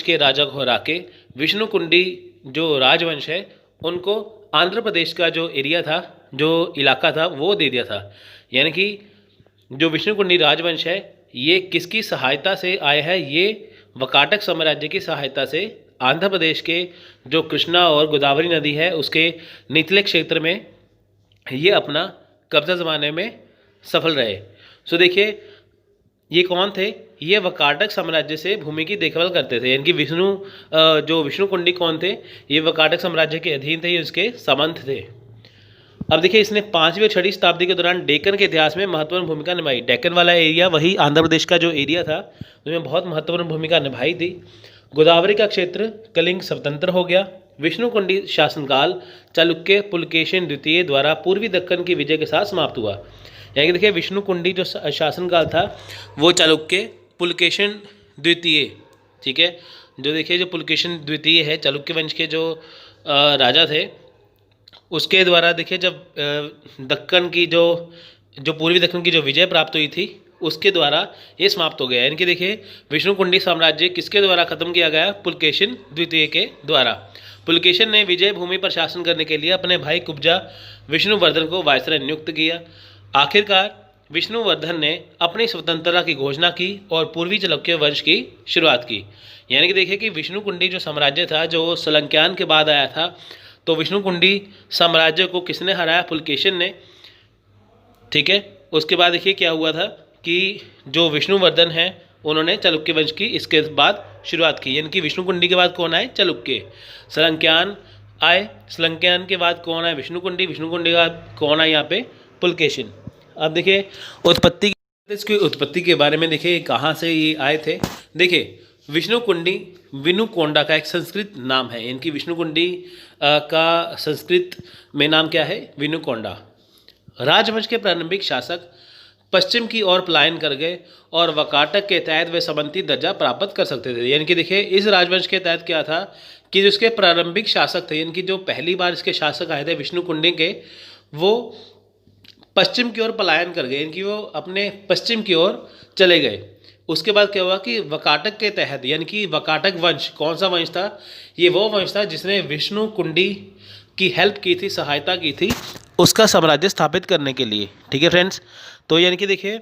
के राजा को हरा के विष्णुकुंडी जो राजवंश है उनको आंध्र प्रदेश का जो एरिया था, जो इलाका था, वो दे दिया था। यानी कि जो विष्णुकुंडी राजवंश है ये किसकी सहायता से आया है? ये वकाटक साम्राज्य की सहायता से आंध्र प्रदेश के जो कृष्णा और गोदावरी नदी है उसके निचले क्षेत्र में ये अपना कब्जा जमाने में सफल रहे। सो देखिए ये कौन थे? ये वकाटक साम्राज्य से भूमि की देखभाल करते थे। यानी कि जो विष्णुकुंडी कौन थे? ये वकाटक साम्राज्य के अधीन थे, ये उसके सामंत थे। अब देखिए इसने 5वीं और 6वीं शताब्दी के दौरान डेक्कन के इतिहास में महत्वपूर्ण भूमिका निभाई। डेक्कन वाला एरिया वही आंध्र प्रदेश का जो एरिया था उसमें बहुत महत्वपूर्ण भूमिका निभाई थी। गोदावरी का क्षेत्र कलिंग स्वतंत्र हो गया। विष्णुकुंडी शासनकाल चालुक्य पुलकेशिन द्वितीय द्वारा पूर्वी दक्कन की विजय के साथ समाप्त हुआ। यानी कि देखिए विष्णुकुंडी जो शासनकाल था वो चालुक्य पुलकेशिन द्वितीय, ठीक है, जो देखिए जो पुलकेशिन द्वितीय है चालुक्य वंश के जो राजा थे उसके द्वारा देखिए जब दक्कन की जो पूर्वी दक्कन की जो विजय प्राप्त हुई थी उसके द्वारा ये समाप्त हो गया। यानी कि देखिए विष्णुकुंडी साम्राज्य किसके द्वारा खत्म किया गया? पुलकेशिन द्वितीय के द्वारा। पुलकेशिन ने विजय भूमि पर शासन करने के लिए अपने भाई कुब्जा विष्णुवर्धन को वायसराय नियुक्त किया। आखिरकार विष्णुवर्धन ने अपनी स्वतंत्रता की घोषणा की और पूर्वी चालुक्य वंश की शुरुआत की। यानी कि देखिए कि विष्णुकुंडी जो साम्राज्य था जो सलंक्यान के बाद आया था, तो विष्णुकुंडी साम्राज्य को किसने हराया? पुलकेशिन ने, ठीक है। उसके बाद देखिए क्या हुआ था कि जो विष्णुवर्धन है उन्होंने चालुक्य वंश की इसके बाद शुरुआत की। यानी कि विष्णुकुंडी के बाद कौन आए? चालुक्य। सलंक्यान आए, सलंक्यान के बाद कौन आए? विष्णुकुंडी। विष्णुकुंडी के बाद कौन आए यहाँ पे? पुलकेशिन। अब देखिए उत्पत्ति, इसकी उत्पत्ति के बारे में देखिए कहाँ से ये आए थे। देखिए विष्णुकुंडी विनुकोंडा का एक संस्कृत नाम है। इनकी विष्णुकुंडी का संस्कृत में नाम क्या है? विनुकोंडा। राजवंश के प्रारंभिक शासक पश्चिम की ओर पलायन कर गए और वकाटक के तहत वे समंती दर्जा प्राप्त कर सकते थे। यानी कि देखिए इस राजवंश के तहत क्या था कि जिसके प्रारंभिक शासक थे, यानी कि जो पहली बार इसके शासक आए थे विष्णुकुंडी के, वो पश्चिम की ओर पलायन कर गए। यानी कि वो अपने पश्चिम की ओर चले गए। उसके बाद क्या हुआ कि वकाटक के तहत, यानी कि वकाटक वंश कौन सा वंश था? ये वो वंश था जिसने विष्णुकुंडी की हेल्प की थी, सहायता की थी उसका साम्राज्य स्थापित करने के लिए, ठीक है फ्रेंड्स। तो यानी कि देखिए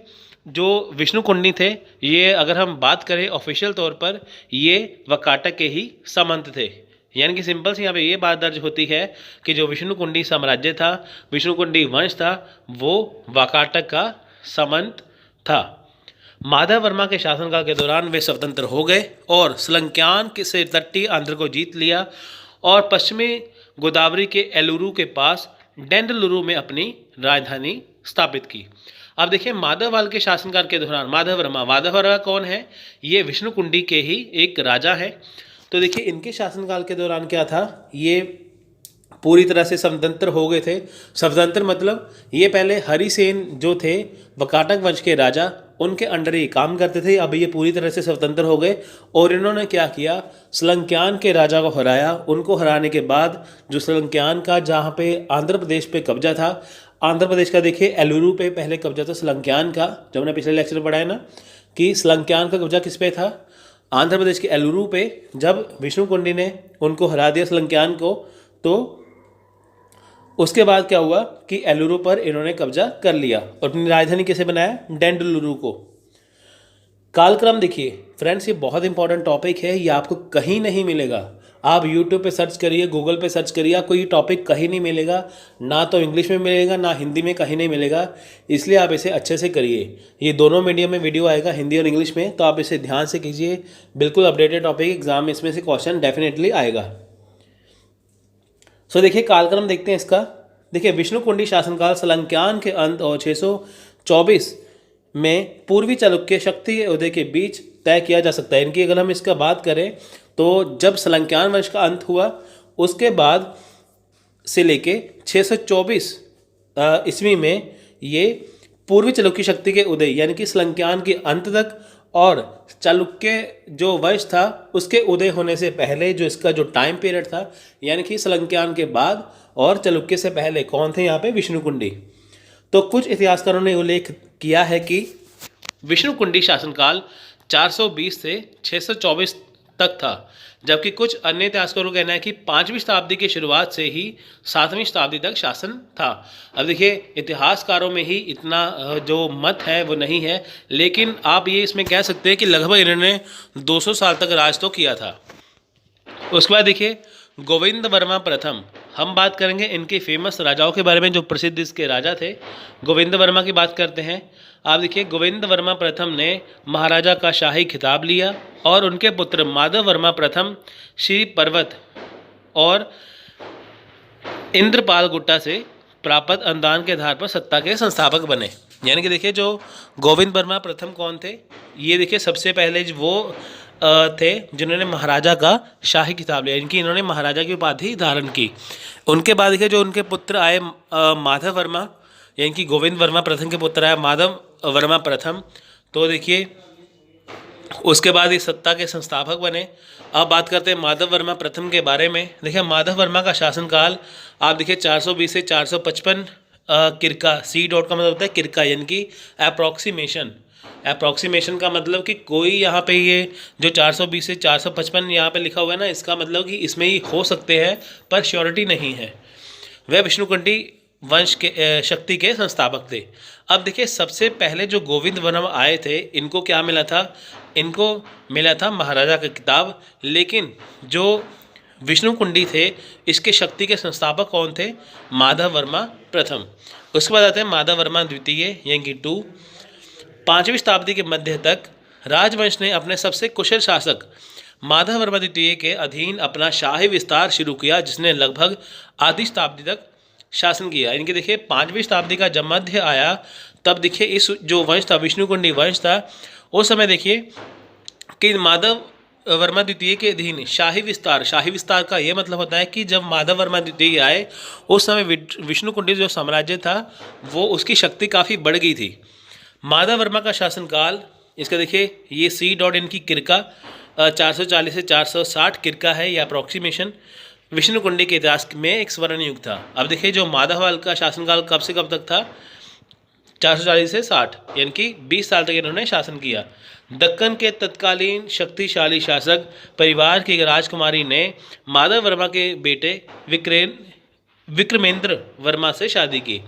जो विष्णुकुंडी थे ये अगर हम बात करें ऑफिशियल तौर पर ये वकाटक के ही सामंत थे। यानी कि सिंपल से यहाँ पे ये बात दर्ज होती है कि जो विष्णुकुंडी साम्राज्य था, विष्णुकुंडी वंश था, वो वकाटक का सामंत था। माधव वर्मा के शासनकाल के दौरान वे स्वतंत्र हो गए और सलंक्यान से तटीय आंध्र को जीत लिया और पश्चिमी गोदावरी के एलुरु के पास डेंडलुरु में अपनी राजधानी स्थापित की। अब देखिए माधववाल के शासनकाल के दौरान माधव वर्मा कौन है? ये विष्णुकुंडी के ही एक राजा है। तो देखिए इनके शासनकाल के दौरान क्या था, ये पूरी तरह से स्वतंत्र हो गए थे। स्वतंत्र मतलब ये पहले हरिसेन जो थे वकाटक वंश के राजा, उनके अंडर ही काम करते थे। अब ये पूरी तरह से स्वतंत्र हो गए और इन्होंने क्या किया, सलंक्यान के राजा को हराया। उनको हराने के बाद जो सलंक्यान का जहाँ पे आंध्र प्रदेश पे कब्जा था, आंध्र प्रदेश का देखिए एलुरु पे पहले कब्जा था सलंक्यान का, जो हमने पिछले लेक्चर में पढ़ा है ना कि सलंक्यान का कब्जा किस पे था? आंध्र प्रदेश के एलुरु पे। जब विष्णुकुंडी ने उनको हरा दिया सलंक्यान को, तो उसके बाद क्या हुआ कि एलुरु पर इन्होंने कब्जा कर लिया और अपनी राजधानी कैसे बनाया? डेंडलुरु को। कालक्रम देखिए फ्रेंड्स, ये बहुत इंपॉर्टेंट टॉपिक है, ये आपको कहीं नहीं मिलेगा। आप यूट्यूब पे सर्च करिए, गूगल पे सर्च करिए, आपको ये टॉपिक कहीं नहीं मिलेगा। ना तो इंग्लिश में मिलेगा ना हिंदी में, कहीं नहीं मिलेगा। इसलिए आप इसे अच्छे से करिए। ये दोनों मीडियम में वीडियो आएगा, हिंदी और इंग्लिश में, तो आप इसे ध्यान से कीजिए। बिल्कुल अपडेटेड टॉपिक, एग्जाम में इसमें से क्वेश्चन डेफिनेटली आएगा। सो देखिए कालक्रम देखते हैं इसका। देखिए विष्णुकुंडी शासनकाल सलंक्यान के अंत और 624 में पूर्वी चालुक्य शक्ति के उदय के बीच तय किया जा सकता है। इनकी अगर हम इसका बात करें तो जब सलंक्यान वंश का अंत हुआ उसके बाद से लेके 624 ईस्वी में ये पूर्वी चालुक्य शक्ति के उदय यानी कि सलंक्यान के अंत तक और चालुक्य जो वंश था उसके उदय होने से पहले जो इसका जो टाइम पीरियड था, यानी कि सलंक्यान के बाद और चालुक्य से पहले कौन थे यहाँ पे? विष्णुकुंडी। तो कुछ इतिहासकारों ने उल्लेख किया है कि विष्णुकुंडी शासनकाल 420 से 624 तक था, जबकि कुछ अन्य इतिहासकारों का कहना है कि 5वीं शताब्दी की शुरुआत से ही 7वीं शताब्दी तक शासन था। अब देखिए इतिहासकारों में ही इतना जो मत है वो नहीं है, लेकिन आप ये इसमें कह सकते हैं कि लगभग इन्होंने 200 साल तक राज तो किया था। उसके बाद देखिए गोविंद वर्मा प्रथम, हम बात करेंगे इनके फेमस राजाओं के बारे में, जो प्रसिद्ध इसके राजा थे। गोविंद वर्मा की बात करते हैं। आप देखिए गोविंद वर्मा प्रथम ने महाराजा का शाही खिताब लिया और उनके पुत्र माधव वर्मा प्रथम श्री पर्वत और इंद्रपाल गुट्टा से प्राप्त अनुदान के आधार पर सत्ता के संस्थापक बने। यानी कि देखिए जो गोविंद वर्मा प्रथम कौन थे, ये देखिए सबसे पहले वो थे जिन्होंने महाराजा का शाही खिताब लिया, इनकी इन्होंने महाराजा की उपाधि धारण की। उनके बाद देखिए जो उनके पुत्र आए माधव वर्मा, यानी कि गोविंद वर्मा प्रथम के पुत्र आए माधव वर्मा प्रथम, तो देखिए उसके बाद ये सत्ता के संस्थापक बने। अब बात करते हैं माधव वर्मा प्रथम के बारे में। देखिए माधव वर्मा का शासनकाल आप देखिए 420 से 455 किरका, सी डॉट का मतलब होता है किरका, यानी कि अप्रॉक्सीमेशन का मतलब कि कोई यहाँ पे ये जो 420 से 455 यहाँ पे लिखा हुआ है ना, इसका मतलब कि इसमें ही हो सकते हैं पर श्योरिटी नहीं है। वह विष्णुकुंडी वंश के शक्ति के संस्थापक थे। अब देखिए सबसे पहले जो गोविंद वर्मा आए थे, इनको क्या मिला था, इनको मिला था महाराजा का खिताब, लेकिन जो विष्णुकुंडी थे इसके शक्ति के संस्थापक कौन थे, माधव वर्मा प्रथम। उसके बाद आते हैं माधव वर्मा द्वितीय यानी कि 2। 5वीं शताब्दी के मध्य तक राजवंश ने अपने सबसे कुशल शासक माधव वर्मा द्वितीय के अधीन अपना शाही विस्तार शुरू किया, जिसने लगभग आधी शताब्दी तक शासन किया। इनके देखिए 5वीं शताब्दी का जब मध्य आया तब देखिए इस जो वंश था विष्णुकुंडी वंश था, उस समय देखिए कि माधव वर्मा द्वितीय के अधीन शाही विस्तार का ये मतलब होता है कि जब माधव वर्मा द्वितीय आए उस समय विष्णुकुंडी जो साम्राज्य था वो उसकी शक्ति काफ़ी बढ़ गई थी। माधव वर्मा का शासनकाल, इसका देखिए ये सी डॉट इनकी किरका 440 से 460 किरका है, या अप्रॉक्सीमेशन विष्णुकुंडी के इतिहास में एक स्वर्ण युग था। अब देखिए जो माधववाल का शासनकाल कब से कब तक था, 440 से 60, यानी कि 20 साल तक इन्होंने शासन किया। दक्कन के तत्कालीन शक्तिशाली शासक परिवार की राजकुमारी ने माधव वर्मा के बेटे विक्रमेंद्र वर्मा से शादी की।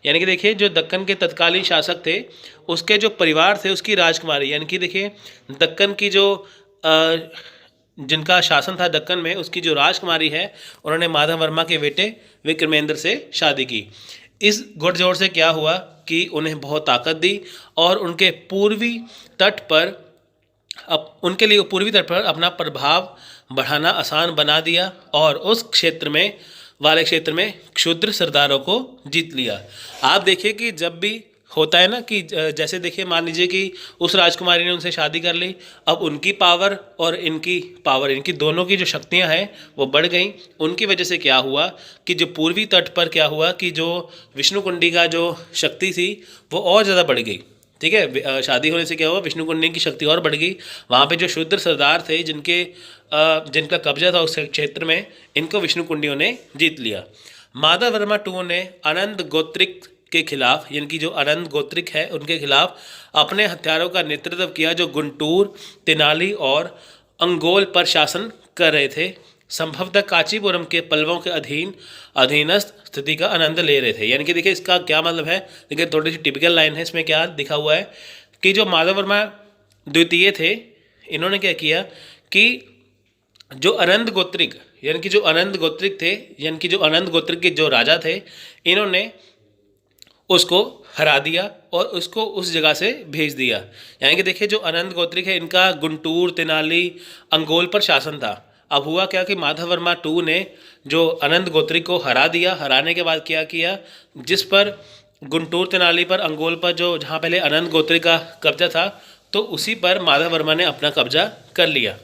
यानी कि देखिए जो दक्कन के तत्कालीन शासक थे उसके जो परिवार थे उसकी राजकुमारी, यानी कि देखिए दक्कन की जो जिनका शासन था दक्कन में, उसकी जो राजकुमारी है उन्होंने माधव वर्मा के बेटे विक्रमेंद्र से शादी की। इस गठजोड़ से क्या हुआ कि उन्हें बहुत ताकत दी और उनके पूर्वी तट पर उनके लिए पूर्वी तट पर अपना प्रभाव बढ़ाना आसान बना दिया और उस क्षेत्र में क्षुद्र सरदारों को जीत लिया। आप देखिए कि जब भी होता है ना कि जैसे देखिए मान लीजिए कि उस राजकुमारी ने उनसे शादी कर ली, अब उनकी पावर और इनकी दोनों की जो शक्तियां हैं वो बढ़ गई। उनकी वजह से क्या हुआ कि जो पूर्वी तट पर क्या हुआ कि जो विष्णुकुंडी का जो शक्ति थी वो और ज़्यादा बढ़ गई। ठीक है, शादी होने से क्या हुआ, विष्णुकुंडी की शक्ति और बढ़ गई। वहाँ पे जो शूद्र सरदार थे जिनका कब्जा था उस क्षेत्र में, इनको विष्णुकुंडियों ने जीत लिया। माधव वर्मा टू ने अनंत गोत्रिक के खिलाफ, यानी कि जो अनंत गोत्रिक है उनके खिलाफ अपने हथियारों का नेतृत्व किया, जो गुंटूर, तेनाली और अंगोल पर शासन कर रहे थे। संभवतः कांचीपुरम के पल्लवों के अधीनस्थ स्थिति का आनंद ले रहे थे। यानी कि देखिए इसका क्या मतलब है, देखिए थोड़ी सी टिपिकल लाइन है, इसमें क्या लिखा हुआ है कि जो माधव वर्मा द्वितीय थे इन्होंने क्या किया कि जो अनंत गोत्रिक के जो राजा थे इन्होंने उसको हरा दिया और उसको उस जगह से भेज दिया। यानी कि देखिए जो अनंत गोत्रिक है इनका गुंटूर, तेनाली, अंगोल पर शासन था। अब हुआ क्या कि माधव वर्मा टू ने जो अनंत गोत्रिक को हरा दिया, हराने के बाद क्या किया, जिस पर गुंटूर, तेनाली पर, अंगोल पर जो जहाँ पहले अनंत गोत्रिक का कब्जा था तो उसी पर माधव वर्मा ने अपना कब्जा कर लिया।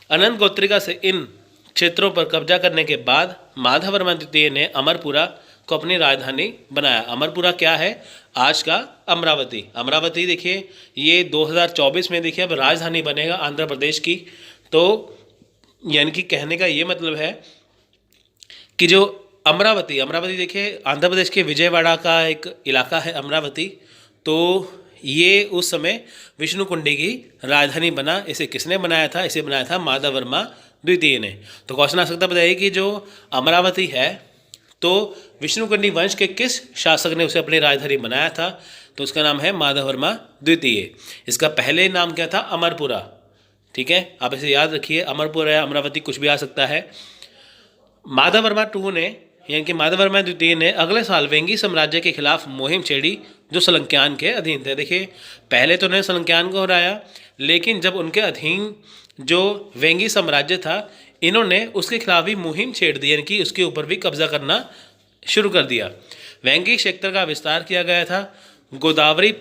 अनंत गोत्रिका से इन क्षेत्रों पर कब्जा करने के बाद माधव वर्मा द्वितीय ने अमरपुरा को अपनी राजधानी बनाया। अमरपुरा क्या है, आज का अमरावती। अमरावती देखिए ये 2024 में देखिए अब राजधानी बनेगा आंध्र प्रदेश की। तो यानी कि कहने का ये मतलब है कि जो अमरावती देखिए आंध्र प्रदेश के विजयवाड़ा का एक इलाका है अमरावती। तो ये उस समय विष्णुकुंडी की राजधानी बना। इसे किसने बनाया था? इसे बनाया था माधव वर्मा द्वितीय ने। तो क्वेश्चन आ सकता है, बताइए कि जो अमरावती है तो विष्णुकुंडी वंश के किस शासक ने उसे अपनी राजधानी बनाया था? तो उसका नाम है माधव वर्मा द्वितीय। इसका पहले नाम क्या था? अमरपुरा। ठीक है, आप इसे याद रखिए, अमरपुरा या अमरावती कुछ भी आ सकता है। माधव वर्मा टू ने यानी कि माधव वर्मा द्वितीय ने अगले साल वेंगी साम्राज्य के खिलाफ मुहिम छेड़ी जो सलंक्यान के अधीन थे। देखिए, पहले तो उन्होंने सलंक्यान को हराया, लेकिन जब उनके अधीन जो वेंगी साम्राज्य था, इन्होंने उसके खिलाफ भी मुहिम छेड़ दी, यानी कि उसके ऊपर भी कब्जा करना शुरू कर दिया। वेंगी क्षेत्र का विस्तार किया गया था। गोदावरी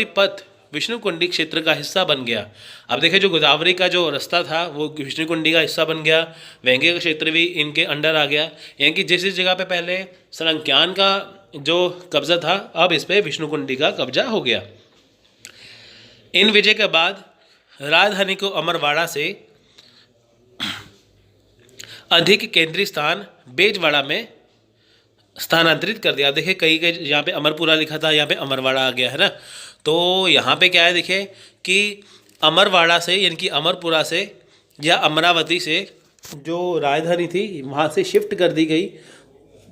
पथ विष्णुकुंडी क्षेत्र का हिस्सा बन गया। अब देखिए, जो गोदावरी का जो रास्ता था वो विष्णुकुंडी का हिस्सा बन गया। वेंगी का क्षेत्र भी इनके अंडर आ गया, यानी कि जिस जगह पे पहले सलंक्यान का जो कब्जा था, अब इस पे विष्णुकुंडी का कब्जा हो गया। इन विजय के बाद राजधानी को अमरवाड़ा से अधिक केंद्रीय स्थान बेजवाड़ा में स्थानांतरित कर दिया। देखिए, कई यहाँ पे अमरपुरा लिखा था, यहाँ पे अमरवाड़ा आ गया है ना। तो यहाँ पे क्या है, देखिए कि अमरवाड़ा से यानी कि अमरपुरा से या अमरावती से जो राजधानी थी वहाँ से शिफ्ट कर दी गई।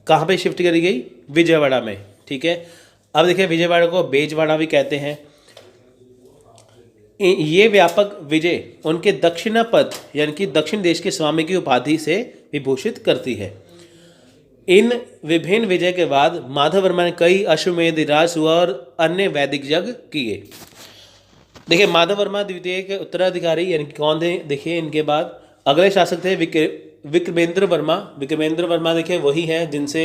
कहाँ पे शिफ्ट करी गई? विजयवाड़ा में। ठीक है, अब देखिए विजयवाड़ा को बेजवाड़ा भी कहते हैं। ये व्यापक विजय उनके दक्षिणापथ यानी कि दक्षिण देश के स्वामी की उपाधि से विभूषित करती है। इन विभिन्न विजय के बाद माधव वर्मा ने कई अश्वमेध, राजसूय और अन्य वैदिक यज्ञ किए। देखिए, माधव वर्मा द्वितीय के उत्तराधिकारी यानी कि कौन थे? देखिए, इनके बाद अगले शासक थे विक्रमेंद्र वर्मा। विक्रमेंद्र वर्मा देखिए वही है जिनसे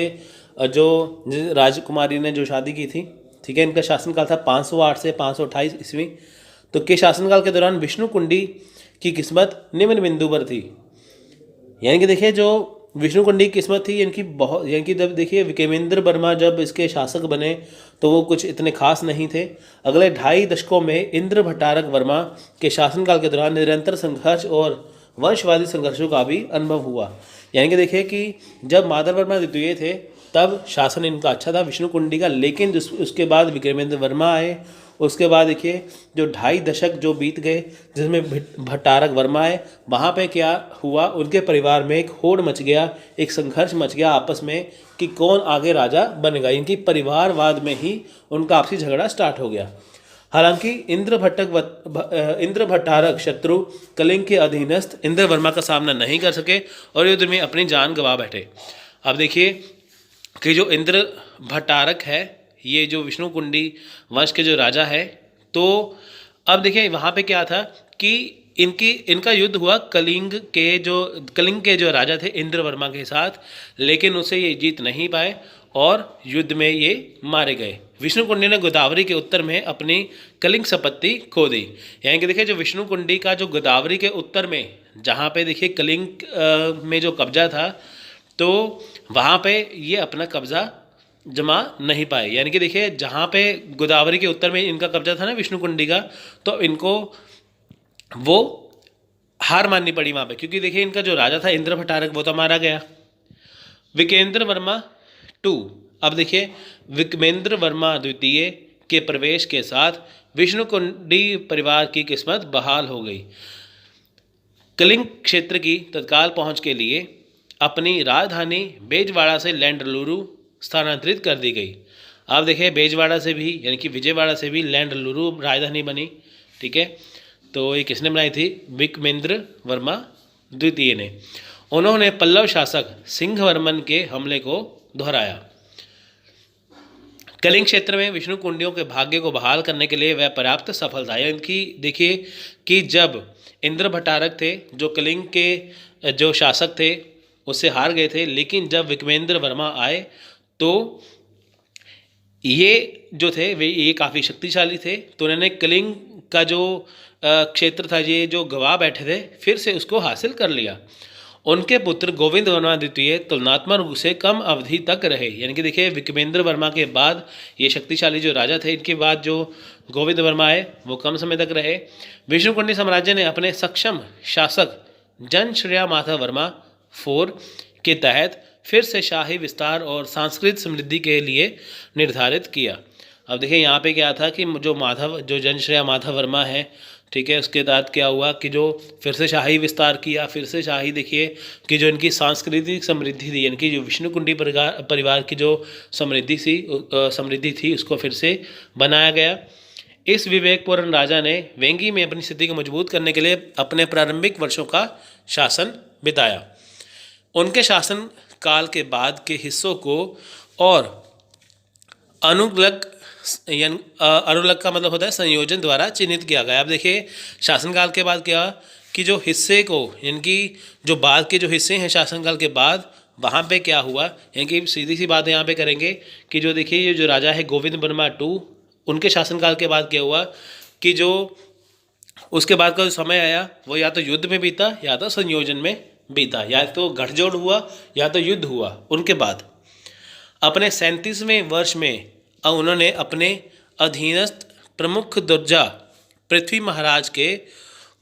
जो राजकुमारी ने जो शादी की थी। ठीक है, इनका शासनकाल था 508 से 528 ईस्वी। तो के शासनकाल के दौरान विष्णुकुंडी की किस्मत निम्न बिंदु पर थी। यानी कि देखिए, जो विष्णुकुंडी की किस्मत थी इनकी बहुत, यानी कि जब देखिए विक्रमेंद्र वर्मा जब इसके शासक बने तो वो कुछ इतने खास नहीं थे। अगले 2.5 दशकों में इंद्र भट्टारक वर्मा के शासनकाल के दौरान निरंतर संघर्ष और वंशवादी संघर्षों का भी अनुभव हुआ। यानी कि देखिए कि जब माधव वर्मा द्वितीय थे तब शासन इनका अच्छा था विष्णुकुंडी का, लेकिन उसके बाद विक्रमेंद्र वर्मा आए। उसके बाद देखिए जो 2.5 दशक जो बीत गए जिसमें भट्टारक वर्मा आए, वहाँ पे क्या हुआ, उनके परिवार में एक होड़ मच गया, एक संघर्ष मच गया आपस में कि कौन आगे राजा बनेगा। इनकी परिवारवाद में ही उनका आपसी झगड़ा स्टार्ट हो गया। हालांकि इंद्र भट्टारक शत्रु कलिंग के अधीनस्थ इंद्र वर्मा का सामना नहीं कर सके और युद्ध में अपनी जान गंवा बैठे। अब देखिए कि जो इंद्र भट्टारक है, ये जो विष्णुकुंडी वंश के जो राजा है, तो अब देखिए वहाँ पे क्या था कि इनका युद्ध हुआ कलिंग के जो राजा थे इंद्र वर्मा के साथ, लेकिन उसे ये जीत नहीं पाए और युद्ध में ये मारे गए। विष्णुकुंडी ने गोदावरी के उत्तर में अपनी कलिंग संपत्ति खो दी। यानी कि देखिए जो विष्णुकुंडी का जो गोदावरी के उत्तर में जहाँ पे देखिए कलिंग में जो कब्जा था, तो वहाँ पे ये अपना कब्जा जमा नहीं पाए। यानी कि देखिए जहाँ पे गोदावरी के उत्तर में इनका कब्जा था ना विष्णुकुंडी का, तो इनको वो हार माननी पड़ी वहाँ पे, क्योंकि देखिए इनका जो राजा था इंद्र भट्टारक वो तो मारा गया। विकेंद्र वर्मा टू। अब देखिए विक्रमेंद्र वर्मा द्वितीय के प्रवेश के साथ विष्णुकुंडी परिवार की किस्मत बहाल हो गई। कलिंग क्षेत्र की तत्काल पहुंच के लिए अपनी राजधानी बेजवाड़ा से लैंडलुरु स्थानांतरित कर दी गई। अब देखिए बेजवाड़ा से भी यानी कि विजयवाड़ा से भी लैंडलुरु राजधानी बनी। ठीक है, तो ये किसने बनाई थी? विक्रमेंद्र वर्मा द्वितीय ने। उन्होंने पल्लव शासक सिंहवर्मन के हमले को दोहराया। कलिंग क्षेत्र में विष्णुकुंडियों के भाग्य को बहाल करने के लिए वह पर्याप्त सफल था। यानी कि देखिए कि जब इंद्र भट्टारक थे जो कलिंग के जो शासक थे उससे हार गए थे, लेकिन जब विक्रमेंद्र वर्मा आए तो ये जो थे वे ये काफ़ी शक्तिशाली थे, तो उन्होंने कलिंग का जो क्षेत्र था ये जो गवा बैठे थे फिर से उसको हासिल कर लिया। उनके पुत्र गोविंद वर्मा द्वितीय तुलनात्मक रूप से कम अवधि तक रहे। यानी कि देखिए विक्रमेंद्र वर्मा के बाद ये शक्तिशाली जो राजा थे, इनके बाद जो गोविंद वर्मा आए वो कम समय तक रहे। विष्णुकुंडी साम्राज्य ने अपने सक्षम शासक जनश्रेया माधव वर्मा 4 के तहत फिर से शाही विस्तार और सांस्कृतिक समृद्धि के लिए निर्धारित किया। अब देखिए यहाँ पे क्या था कि जो माधव जो जनश्रेया माधव वर्मा है, ठीक है, उसके बाद क्या हुआ कि जो फिर से शाही विस्तार किया, फिर से शाही देखिए कि जो इनकी सांस्कृतिक समृद्धि थी, यानी कि जो विष्णुकुंडी परिवार की जो समृद्धि थी उसको फिर से बनाया गया। इस विवेकपूर्ण राजा ने वेंगी में अपनी स्थिति को मजबूत करने के लिए अपने प्रारंभिक वर्षों का शासन बिताया। उनके शासन काल के बाद के हिस्सों को और अनुगलग अनुलग का मतलब होता है संयोजन द्वारा चिन्हित किया गया। अब देखिए शासनकाल के बाद क्या कि जो हिस्से को, यानी कि जो बाद के जो हिस्से हैं शासनकाल के बाद, वहाँ पे क्या हुआ, यानी कि सीधी सी बात यहाँ पे करेंगे कि जो देखिए ये जो राजा है गोविंद वर्मा टू, उनके शासनकाल के बाद क्या हुआ कि जो उसके बाद का जो समय आया वो या तो युद्ध में बीता या तो संयोजन में बीता, या तो गठजोड़ हुआ या तो युद्ध हुआ। उनके बाद अपने 37वें वर्ष में उन्होंने अपने अधीनस्थ प्रमुख दुर्जा पृथ्वी महाराज के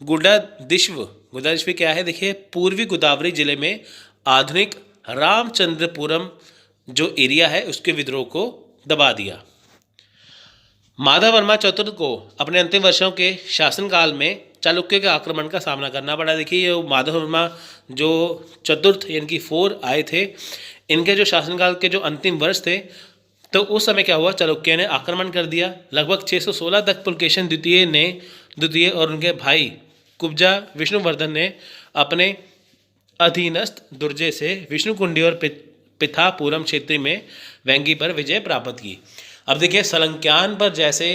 गुडादिश्व क्या है देखिए पूर्वी गोदावरी जिले में आधुनिक रामचंद्रपुरम जो एरिया है उसके विद्रोह को दबा दिया। माधव वर्मा चतुर्थ को अपने अंतिम वर्षों के शासनकाल में चालुक्य के आक्रमण का सामना करना पड़ा। देखिए ये माधव वर्मा जो चतुर्थ यानी कि 4 आए थे, इनके जो शासनकाल के जो अंतिम वर्ष थे, तो उस समय क्या हुआ, चालुक्य ने आक्रमण कर दिया। लगभग 616 तक पुलकेशन द्वितीय और उनके भाई कुब्जा विष्णुवर्धन ने अपने अधीनस्थ दुर्जे से विष्णुकुंडी और पिथापुरम क्षेत्र में वेंगी पर विजय प्राप्त की। अब देखिए सलंक्यान पर जैसे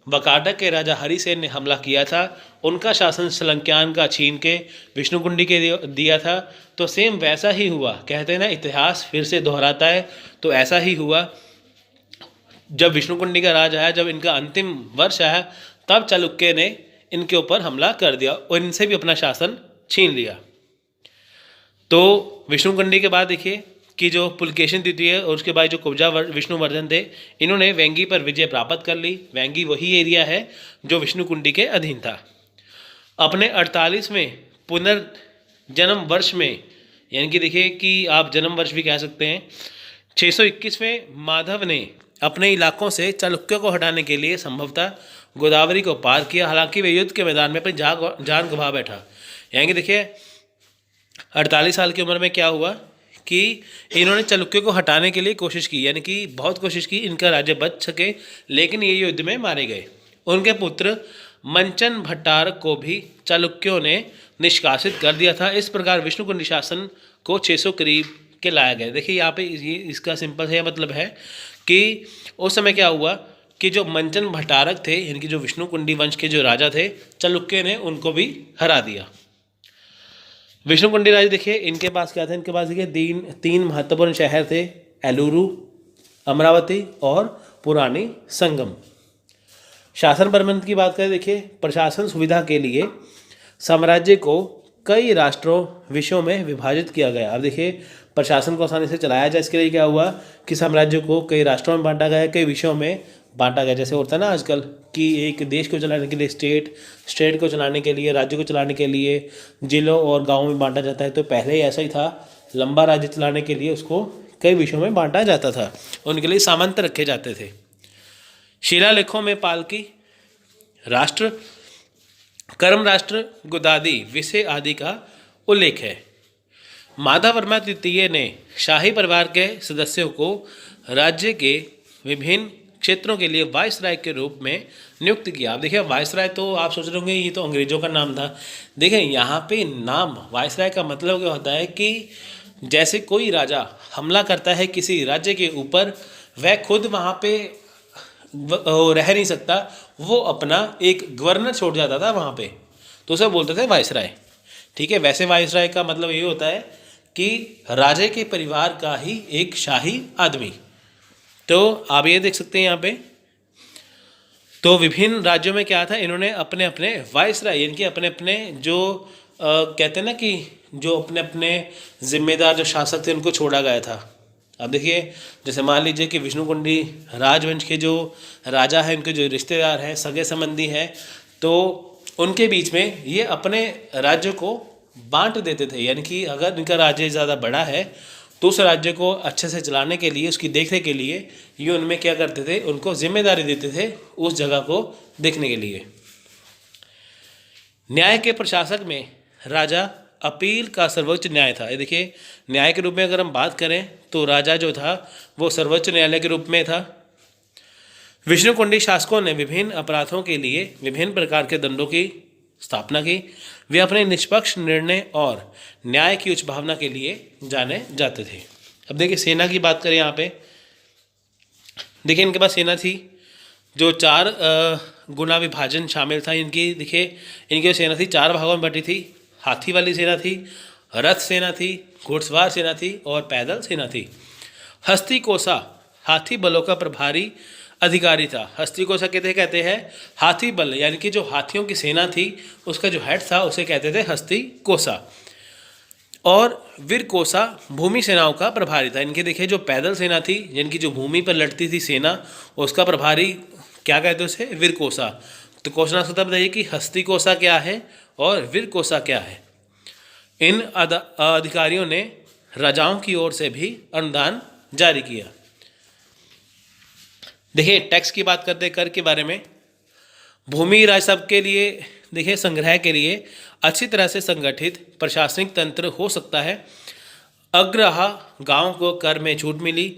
वकाटक के राजा हरिसेन ने हमला किया था, उनका शासन सलंक्यान का छीन के विष्णुकुंडी के दिया था, तो सेम वैसा ही हुआ। कहते हैं ना इतिहास फिर से दोहराता है, तो ऐसा ही हुआ। जब विष्णुकुंडी का राज आया, जब इनका अंतिम वर्ष आया, तब चालुक्य ने इनके ऊपर हमला कर दिया और इनसे भी अपना शासन छीन लिया। तो विष्णुकुंडी के बाद देखिए कि जो पुलकेशिन द्वितीय और उसके बाद जो कुब्जा विष्णुवर्धन थे, इन्होंने वेंगी पर विजय प्राप्त कर ली। वेंगी वही एरिया है जो विष्णुकुंडी के अधीन था। अपने 48वें पुनर्जन्म वर्ष में, यानी कि देखिए कि आप जन्म वर्ष भी कह सकते हैं, 621वें माधव ने अपने इलाकों से चालुक्य को हटाने के लिए संभवतः गोदावरी को पार किया। हालांकि वे युद्ध के मैदान में अपनी जान गंवा बैठा। यानी कि देखिए 48 साल की उम्र में क्या हुआ कि इन्होंने चालुक्य को हटाने के लिए कोशिश की, यानी कि बहुत कोशिश की, इनका राज्य बच सके, लेकिन ये युद्ध में मारे गए। उनके पुत्र मंचन भट्टारक को भी चालुक्यों ने निष्कासित कर दिया था। इस प्रकार विष्णुकुंडी शासन को 600 करीब के लाया गया। देखिए यहाँ पे ये इसका सिंपल है मतलब है कि उस समय क्या हुआ कि जो मंचन भट्टारक थे, यानी कि जो विष्णुकुंडी वंश के जो राजा थे, चालुक्य ने उनको भी हरा दिया। विष्णुकुंडी राज देखिए इनके पास क्या था, इनके पास देखिए 3 महत्वपूर्ण शहर थे, एलुरु, अमरावती और पुरानी संगम। शासन प्रबंध की बात करें, देखिए प्रशासन सुविधा के लिए साम्राज्य को कई राष्ट्रों विषयों में विभाजित किया गया। अब देखिए प्रशासन को आसानी से चलाया जाए, इसके लिए क्या हुआ कि साम्राज्य को कई राष्ट्रों में बांटा गया, कई विषयों में बांटा गया। जैसे होता है ना आजकल कि एक देश को चलाने के लिए स्टेट को चलाने के लिए, राज्य को चलाने के लिए जिलों और गाँवों में बांटा जाता है, तो पहले ही ऐसा ही था। लंबा राज्य चलाने के लिए उसको कई विषयों में बांटा जाता था, उनके लिए सामंत रखे जाते थे। शिलालेखों में पालकी राष्ट्र, कर्म राष्ट्र, गुदादी, विषय आदि का उल्लेख है। माधव वर्मा तृतीय ने शाही परिवार के सदस्यों को राज्य के विभिन्न क्षेत्रों के लिए वायसराय के रूप में नियुक्त किया। अब देखिए वायसराय तो आप सोच रहे होंगे ये तो अंग्रेजों का नाम था। देखिए यहाँ पे नाम वायसराय का मतलब क्या होता है कि जैसे कोई राजा हमला करता है किसी राज्य के ऊपर, वह खुद वहाँ पे रह नहीं सकता, वो अपना एक गवर्नर छोड़ जाता था वहाँ पे, तो उसे बोलते थे वायसराय। ठीक है, वैसे वायसराय का मतलब ये होता है कि राजे के परिवार का ही एक शाही आदमी। तो आप ये देख सकते हैं यहाँ पे, तो विभिन्न राज्यों में क्या था, इन्होंने अपने अपने वायसराय यानी कि अपने अपने जो कहते हैं ना कि जो अपने अपने जिम्मेदार जो शासक थे उनको छोड़ा गया था। अब देखिए जैसे मान लीजिए कि विष्णुकुंडी राजवंश के जो राजा हैं, उनके जो रिश्तेदार हैं, सगे संबंधी हैं, तो उनके बीच में ये अपने राज्य को बांट देते थे। यानी कि अगर इनका राज्य ज़्यादा बड़ा है तो उस राज्य को अच्छे से चलाने के लिए, उसकी देखरेख के लिए ये उनमें क्या करते थे, उनको जिम्मेदारी देते थे उस जगह को देखने के लिए। न्याय के प्रशासक में राजा अपील का सर्वोच्च न्याय था। ये देखिए, न्याय के रूप में अगर हम बात करें तो राजा जो था वो सर्वोच्च न्यायालय के रूप में था। विष्णुकुंडी शासकों ने विभिन्न अपराधों के लिए विभिन्न प्रकार के दंडों की स्थापना की। वे अपने निष्पक्ष निर्णय और न्याय की उच्च भावना के लिए जाने जाते थे। अब देखिए, सेना की बात करें यहाँ पे, देखिए इनके पास सेना थी जो 4 गुना विभाजन शामिल था इनकी। देखिए, इनकी जो सेना थी 4 भागों में बटी थी। हाथी वाली सेना थी, रथ सेना थी, घुड़सवार सेना थी और पैदल सेना थी। हस्तिकोसा हाथी बलों का प्रभारी अधिकारी था। हस्तिकोसा कहते हैं हाथी बल, यानी कि जो हाथियों की सेना थी उसका जो हेड था उसे कहते थे हस्तिकोसा। और वीरकोसा भूमि सेनाओं का प्रभारी था। इनके देखिए जो पैदल सेना थी, जिनकी जो भूमि पर लड़ती थी सेना, उसका प्रभारी क्या कहते हैं उसे, वीरकोसा। तो क्वेश्चन आंसर तब बताइए कि हस्तिकोसा क्या है और वीरकोसा क्या है। इन अधिकारियों ने राजाओं की ओर से भी अनुदान जारी किया। देखिए, टैक्स की बात करते कर के बारे में, भूमि राजस्व के लिए देखिए संग्रह के लिए अच्छी तरह से संगठित प्रशासनिक तंत्र हो सकता है। अग्रहा गांव को कर में छूट मिली।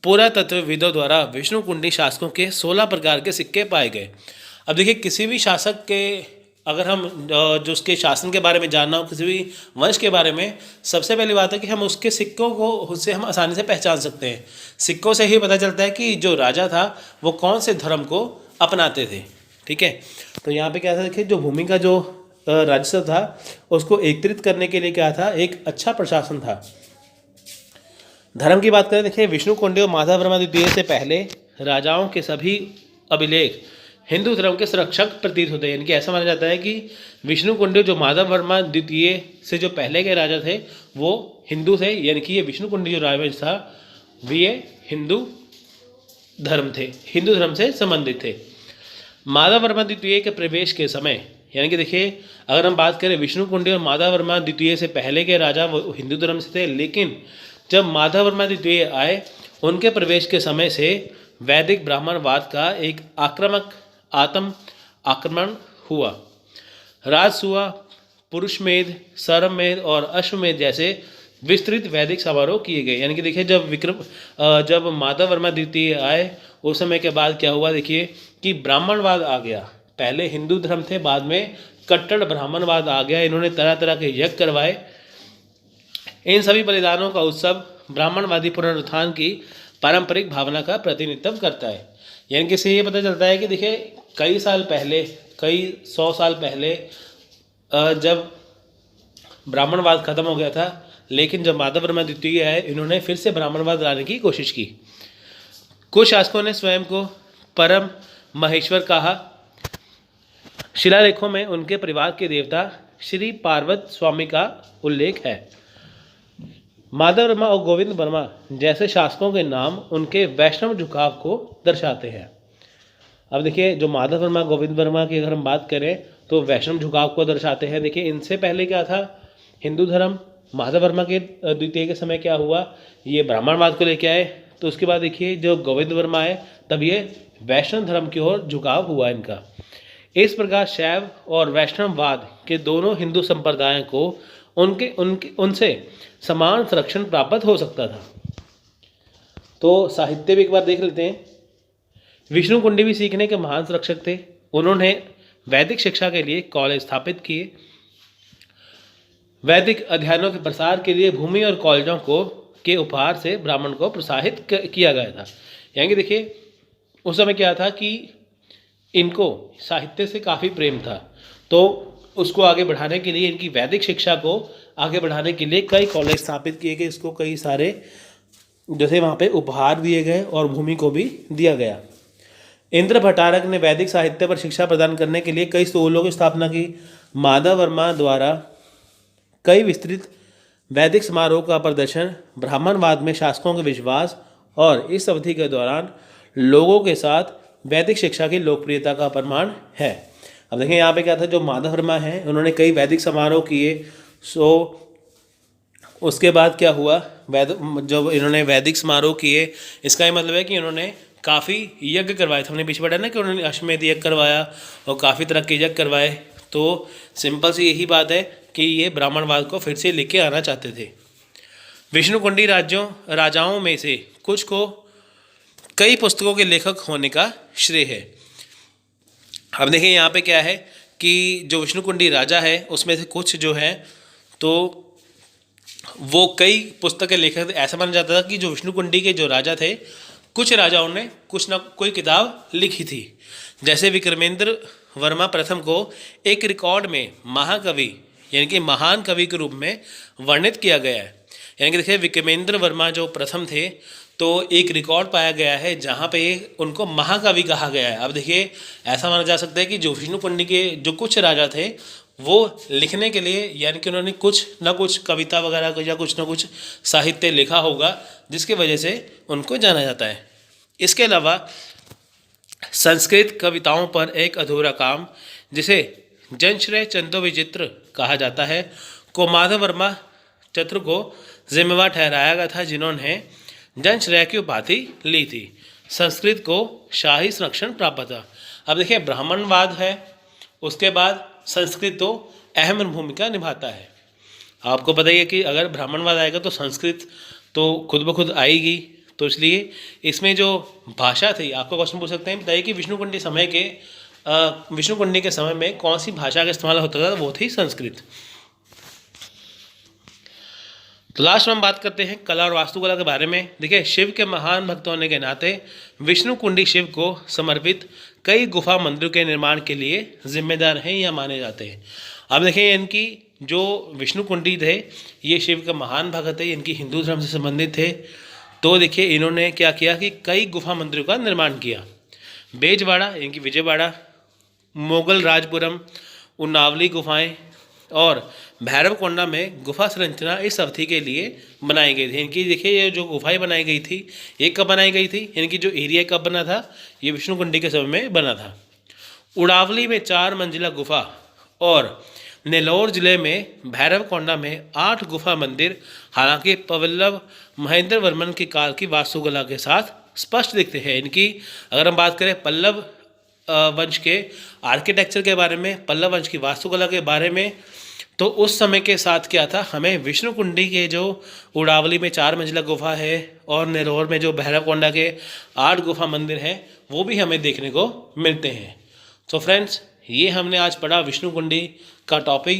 पुरातत्वविदों द्वारा विष्णुकुंडी शासकों के 16 प्रकार के सिक्के पाए गए। अब देखिए, किसी भी शासक के अगर हम जो उसके शासन के बारे में जानना हो, किसी भी वंश के बारे में, सबसे पहली बात है कि हम उसके सिक्कों को उससे हम आसानी से पहचान सकते हैं। सिक्कों से ही पता चलता है कि जो राजा था वो कौन से धर्म को अपनाते थे। ठीक है, तो यहाँ पे क्या था, देखिए जो भूमि का जो राजस्व था उसको एकत्रित करने के लिए क्या था, एक अच्छा प्रशासन था। धर्म की बात करें, देखिए विष्णुकुंडी और माधव वर्मा द्वितीय से पहले राजाओं के सभी अभिलेख हिंदू धर्म के संरक्षक प्रतीत होते हैं। यानी कि ऐसा माना जाता है कि विष्णुकुंडी जो माधव वर्मा द्वितीय से जो पहले के राजा थे वो हिंदू थे, यानी कि ये विष्णुकुंडी जो राजवंश था ये हिंदू धर्म थे, हिंदू धर्म से संबंधित थे। माधव वर्मा द्वितीय के प्रवेश के समय, यानी कि देखिए अगर हम बात करें विष्णुकुंडी और माधव वर्मा द्वितीय से पहले के राजा वो हिंदू धर्म से थे, लेकिन जब माधव वर्मा द्वितीय आए उनके प्रवेश के समय से वैदिक ब्राह्मणवाद का एक आत्म आक्रमण हुआ। राजसूआ, पुरुषमेध, सरमेध और अश्वमेध जैसे विस्तृत वैदिक समारोह किए गए। यानी कि देखिए जब माधव वर्मा द्वितीय आए उस समय के बाद क्या हुआ, देखिए कि ब्राह्मणवाद आ गया। पहले हिंदू धर्म थे, बाद में कट्टर ब्राह्मणवाद आ गया। इन्होंने तरह तरह के यज्ञ करवाए। इन सभी बलिदानों का उत्सव ब्राह्मणवादी पुनरुत्थान की पारंपरिक भावना का प्रतिनिधित्व करता है। यानी कि इससे ये पता चलता है कि देखिए कई साल पहले, कई 100 साल पहले जब ब्राह्मणवाद खत्म हो गया था, लेकिन जब माधव वर्मा द्वितीय आए इन्होंने फिर से ब्राह्मणवाद लाने की कोशिश की। कुछ शासकों ने स्वयं को परम महेश्वर कहा। शिलालेखों में उनके परिवार के देवता श्री पार्वत स्वामी का उल्लेख है। माधव वर्मा और गोविंद वर्मा जैसे शासकों के नाम उनके वैष्णव झुकाव को दर्शाते हैं। अब देखिए जो माधव वर्मा गोविंद वर्मा की अगर हम बात करें तो वैष्णव झुकाव को दर्शाते हैं। देखिए इनसे पहले क्या था, हिंदू धर्म। माधव वर्मा के द्वितीय के समय क्या हुआ, ये ब्राह्मणवाद को लेके आए। तो उसके बाद देखिए जो गोविंद वर्मा आए तब ये वैष्णव धर्म की ओर झुकाव हुआ इनका। इस प्रकार शैव और वैष्णववाद के दोनों हिंदू संप्रदायों को उनसे समान संरक्षण प्राप्त हो सकता था। तो साहित्य भी एक बार देख लेते हैं। विष्णुकुंडी भी सीखने के महान संरक्षक थे। उन्होंने वैदिक शिक्षा के लिए कॉलेज स्थापित किए। वैदिक अध्ययनों के प्रसार के लिए भूमि और कॉलेजों के उपहार से ब्राह्मण को प्रोत्साहित किया गया था। यानी कि देखिए उस समय क्या था कि इनको साहित्य से काफ़ी प्रेम था, तो उसको आगे बढ़ाने के लिए, इनकी वैदिक शिक्षा को आगे बढ़ाने के लिए कई कॉलेज स्थापित किए गए। इसको कई सारे जैसे वहाँ पे उपहार दिए गए और भूमि को भी दिया गया। इंद्र भट्टारक ने वैदिक साहित्य पर शिक्षा प्रदान करने के लिए कई स्कूलों की स्थापना की। माधव वर्मा द्वारा कई विस्तृत वैदिक समारोह का प्रदर्शन ब्राह्मणवाद में शासकों के विश्वास और इस अवधि के दौरान लोगों के साथ वैदिक शिक्षा की लोकप्रियता का प्रमाण है। अब देखिए यहाँ पे क्या था, जो माधव वर्मा हैं उन्होंने कई वैदिक समारोह किए। सो उसके बाद क्या हुआ, जब इन्होंने वैदिक समारोह किए, इसका ये मतलब है कि इन्होंने काफ़ी यज्ञ करवाए थे। हमने पीछे पढ़ा ना कि उन्होंने अश्वमेध यज्ञ करवाया और काफ़ी तरह के यज्ञ करवाए। तो सिंपल सी यही बात है कि ये ब्राह्मणवाद को फिर से लेके आना चाहते थे। विष्णुकुंडी राजाओं में से कुछ को कई पुस्तकों के लेखक होने का श्रेय है। अब देखिए यहाँ पे क्या है कि जो विष्णुकुंडी राजा है उसमें से कुछ जो है तो वो कई पुस्तक के लेखक थे। ऐसा माना जाता था कि जो विष्णुकुंडी के जो राजा थे, कुछ राजाओं ने कुछ ना कोई किताब लिखी थी। जैसे विक्रमेंद्र वर्मा प्रथम को एक रिकॉर्ड में महाकवि यानी कि महान कवि के रूप में वर्णित किया गया है। यानी कि देखिए विक्रमेंद्र वर्मा जो प्रथम थे तो एक रिकॉर्ड पाया गया है जहाँ पे उनको महाकवि कहा गया है। अब देखिए ऐसा माना जा सकता है कि जो विष्णुकुंडी के जो कुछ राजा थे वो लिखने के लिए यानी कि उन्होंने कुछ ना कुछ कविता वगैरह या कुछ ना कुछ साहित्य लिखा होगा जिसकी वजह से उनको जाना जाता है। इसके अलावा संस्कृत कविताओं पर एक अधूरा काम जिसे जनश्रेय चंदोविचित्र कहा जाता है को माधव वर्मा चतुर को जिम्मेवार ठहराया गया था, जिन्होंने जनश्रेय की उपाधि ली थी। संस्कृत को शाही संरक्षण प्राप्त था। अब देखिए ब्राह्मणवाद है, उसके बाद संस्कृत तो अहम भूमिका निभाता है। आपको पता ही है कि अगर ब्राह्मणवाद आएगा तो संस्कृत तो खुद ब खुद आएगी। तो इसलिए इसमें जो भाषा थी, आपको क्वेश्चन पूछ सकते हैं, बताइए कि विष्णुकुंडी के समय में कौन सी भाषा का इस्तेमाल होता था? वो थी संस्कृत। तो लास्ट में हम बात करते हैं कला और वास्तुकला के बारे में। देखिए शिव के महान भक्त होने के नाते विष्णुकुंडी शिव को समर्पित कई गुफा मंदिरों के निर्माण के लिए जिम्मेदार हैं या माने जाते हैं। अब देखिए इनकी जो विष्णुकुंडी थे ये शिव के महान भक्त थे, इनकी हिंदू धर्म से संबंधित थे। तो देखिए इन्होंने क्या किया कि कई गुफा मंदिरों का निर्माण किया। बेजवाड़ा इनकी विजयवाड़ा, मोगल राजपुरम, उन्नावली गुफाएं और भैरवकोंडा में गुफा संरचना इस अवधि के लिए बनाई गई थी। इनकी देखिए ये जो गुफाएं बनाई गई थी ये कब बनाई गई थी, इनकी जो एरिया कब बना था, ये विष्णुकुंडी के समय में बना था। उड़ावली में 4 मंजिला गुफा और नेल्लौर जिले में भैरवकोंडा में 8 गुफा मंदिर हालांकि पल्लव महेंद्र वर्मन के काल की वास्तुकला के साथ स्पष्ट दिखते हैं। इनकी अगर हम बात करें पल्लव वंश के आर्किटेक्चर के बारे में, पल्लव वंश की वास्तुकला के बारे में, तो उस समय के साथ क्या था, हमें विष्णुकुंडी के जो उड़ावली में 4 मंजिला गुफा है और नेल्लौर में जो भैरवकोंडा के 8 गुफा मंदिर हैं वो भी हमें देखने को मिलते हैं। तो फ्रेंड्स ये हमने आज पढ़ा विष्णुकुंडी का टॉपिक।